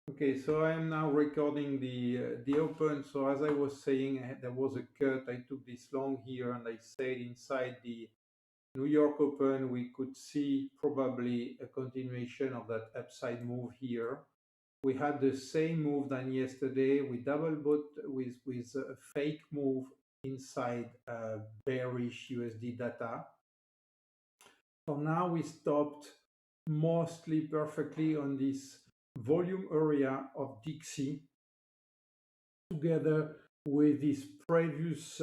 Okay, so I am now recording the open. So as I was saying, there was a cut. I took this long here, and I said inside the New York Open, we could see probably a continuation of that upside move here. We had the same move than yesterday. We double bought with a fake move inside bearish USD data. So now we stopped mostly perfectly on this volume area of Dixie together with this previous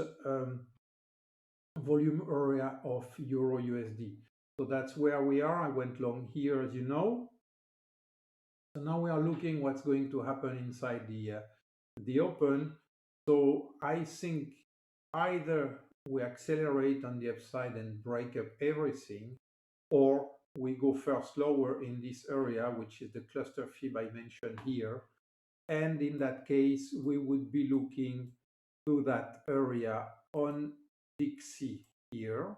volume area of Euro USD. So that's where we are. I went long here, as you know. So now we are looking what's going to happen inside the open. So I think either we accelerate on the upside and break up everything, or we go first lower in this area, which is the cluster fib I mentioned here. And in that case, we would be looking to that area on Dixie here.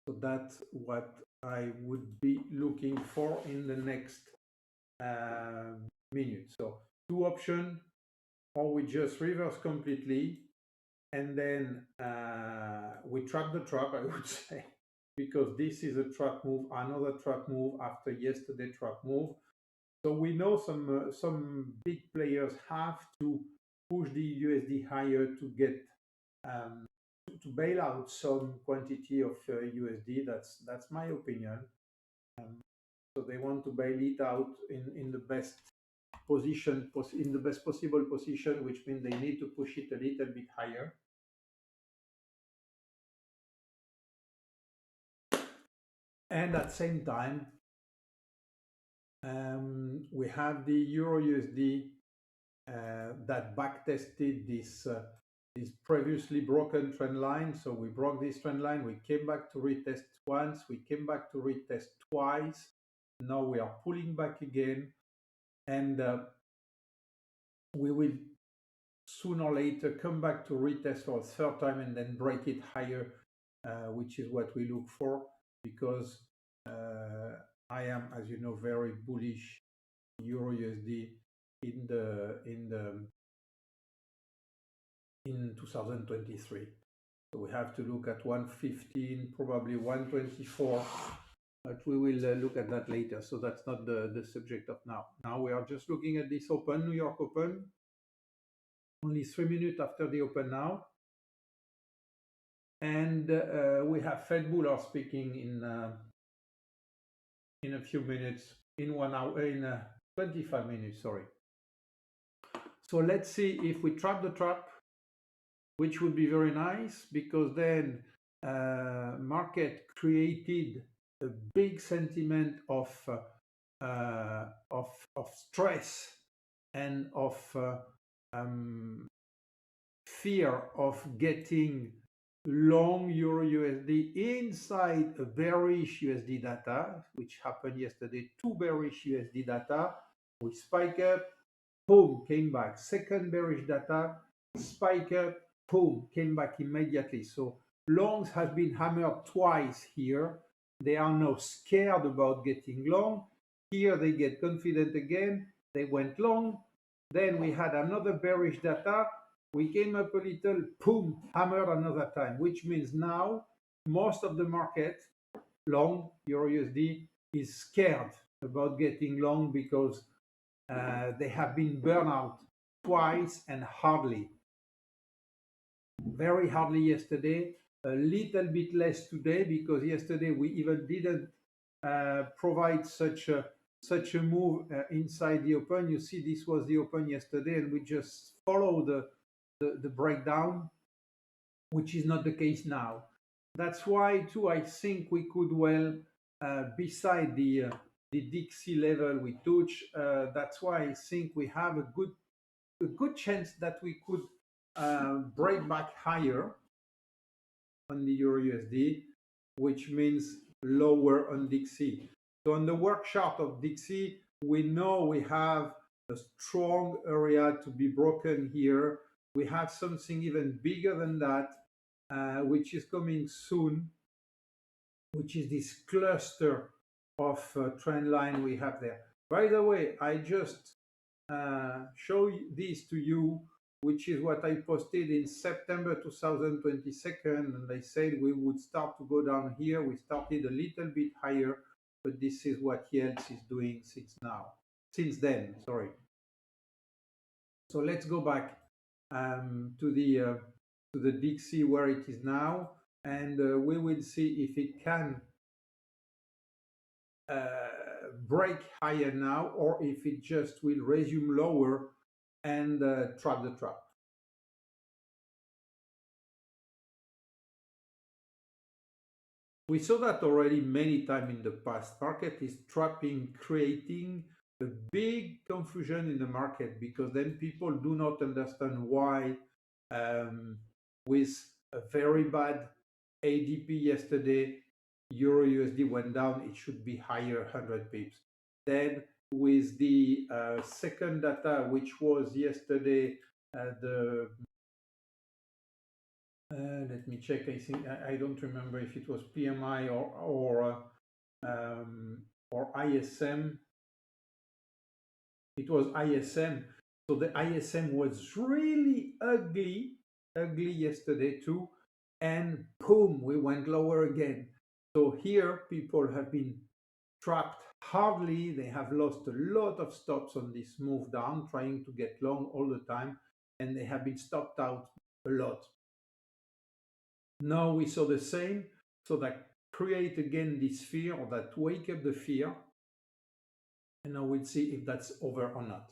So that's what I would be looking for in the next minute. So two options, or we just reverse completely and then we trap the trap, I would say, because this is a trap move, another trap move after yesterday trap move. So we know some big players have to push the USD higher to get to bail out some quantity of USD. That's my opinion. So they want to bail it out in the best position, in the best possible position, which means they need to push it a little bit higher. And at the same time, we have the Euro USD that backtested this previously broken trend line. So we broke this trend line, we came back to retest once, we came back to retest twice. Now we are pulling back again, and we will sooner or later come back to retest for a third time and then break it higher, which is what we look for, because I am, as you know, very bullish Euro USD in 2023. So we have to look at 115, probably 124, but we will look at that later. So that's not the subject of now. Now we are just looking at this open, New York Open. Only 3 minutes after the open now. And we have Fed Buller speaking in a few minutes, in 1 hour, in 25 minutes, sorry. So let's see if we trap the trap, which would be very nice, because then market created a big sentiment of stress and of fear of getting long Euro USD inside a bearish USD data, which happened yesterday. Two bearish USD data. We spike up, boom, came back. Second bearish data, spike up, boom, came back immediately. So longs have been hammered twice here. They are now scared about getting long. Here they get confident again. They went long. Then we had another bearish data. We came up a little, boom, hammered another time, which means now most of the market, long Euro USD, is scared about getting long because they have been burned out twice and hardly. Very hardly yesterday, a little bit less today, because yesterday we even didn't provide such a move inside the open. You see, this was the open yesterday, and we just follow the breakdown, which is not the case now. That's why too I think we could well, beside the Dixie level we touch, that's why I think we have a good chance that we could break back higher on the Euro USD, which means lower on Dixie. So on the work chart of Dixie, we know we have a strong area to be broken here. We have something even bigger than that, which is coming soon, which is this cluster trend line we have there. By the way, I just show this to you, which is what I posted in September 2022, and I said we would start to go down here. We started a little bit higher, but this is what Yields is doing since then, sorry. So let's go back to the Dixie where it is now, and we will see if it can break higher now, or if it just will resume lower and trap the trap. We saw that already many times in the past. Market is trapping, creating a big confusion in the market, because then people do not understand why with a very bad ADP yesterday, Euro USD went down, it should be higher 100 pips. Then with the second data, which was yesterday, let me check. I think I don't remember if it was PMI or ISM. It was ISM. So the ISM was really ugly yesterday too, and boom, we went lower again. So here people have been trapped hardly. They have lost a lot of stops on this move down, trying to get long all the time, and they have been stopped out a lot. Now we saw the same, so that create again this fear, or that wake up the fear, and now we'll see if that's over or not.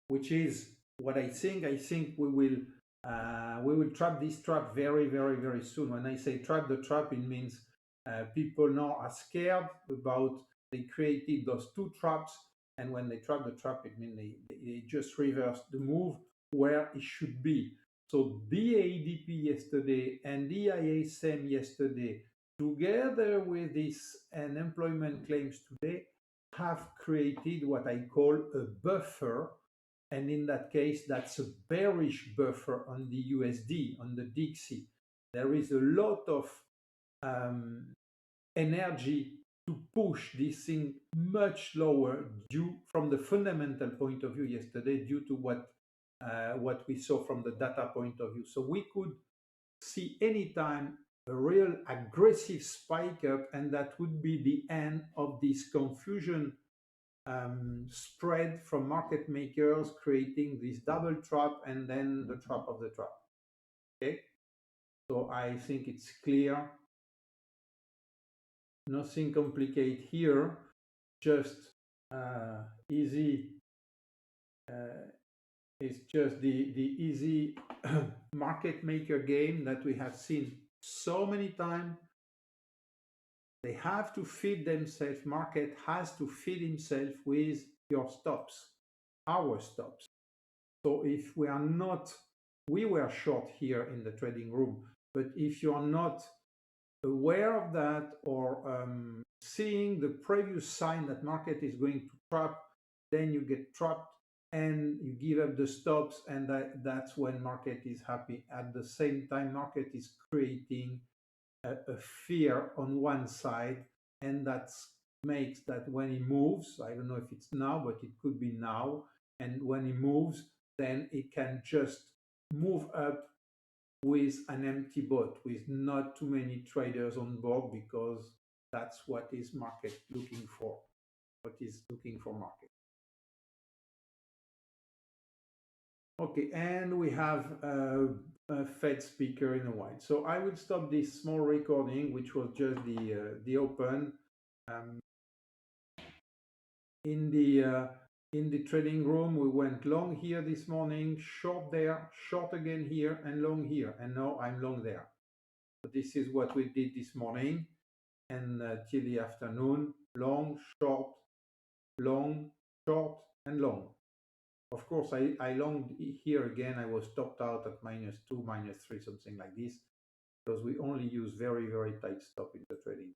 Which is what I think. I think we will trap this trap very, very, very soon. When I say trap the trap, it means people now are scared about, they created those two traps, and when they trap the trap, it means they just reverse the move where it should be. So the ADP yesterday and the ISM yesterday, together with this unemployment claims today, have created what I call a buffer. And in that case, that's a bearish buffer on the USD, on the Dixie. There is a lot of energy to push this thing much lower, due from the fundamental point of view yesterday, due to what we saw from the data point of view. So we could see anytime a real aggressive spike up, and that would be the end of this confusion spread from market makers, creating this double trap and then the trap of the trap. Okay, so I think it's clear. Nothing complicated here, just easy. It's just the easy market maker game that we have seen so many times. They have to feed themselves. Market has to feed himself with your stops, our stops. So if we are not, we were short here in the trading room, but if you are not aware of that, or seeing the previous sign that market is going to trap, then you get trapped and you give up the stops, and that's when market is happy. At the same time, market is creating a fear on one side, and that makes that when it moves, I don't know if it's now, but it could be now, and when it moves, then it can just move up with an empty bot, with not too many traders on board, because that's what is market looking for, what is looking for market. Okay, and we have a Fed speaker in a while. So I will stop this small recording, which was just the open. In the trading room, we went long here this morning, short there, short again here, and long here, and now I'm long there. So this is what we did this morning, and till the afternoon, long, short, and long. Of course, I longed here again. I was stopped out at -2, -3, something like this, because we only use very, very tight stop in the trading.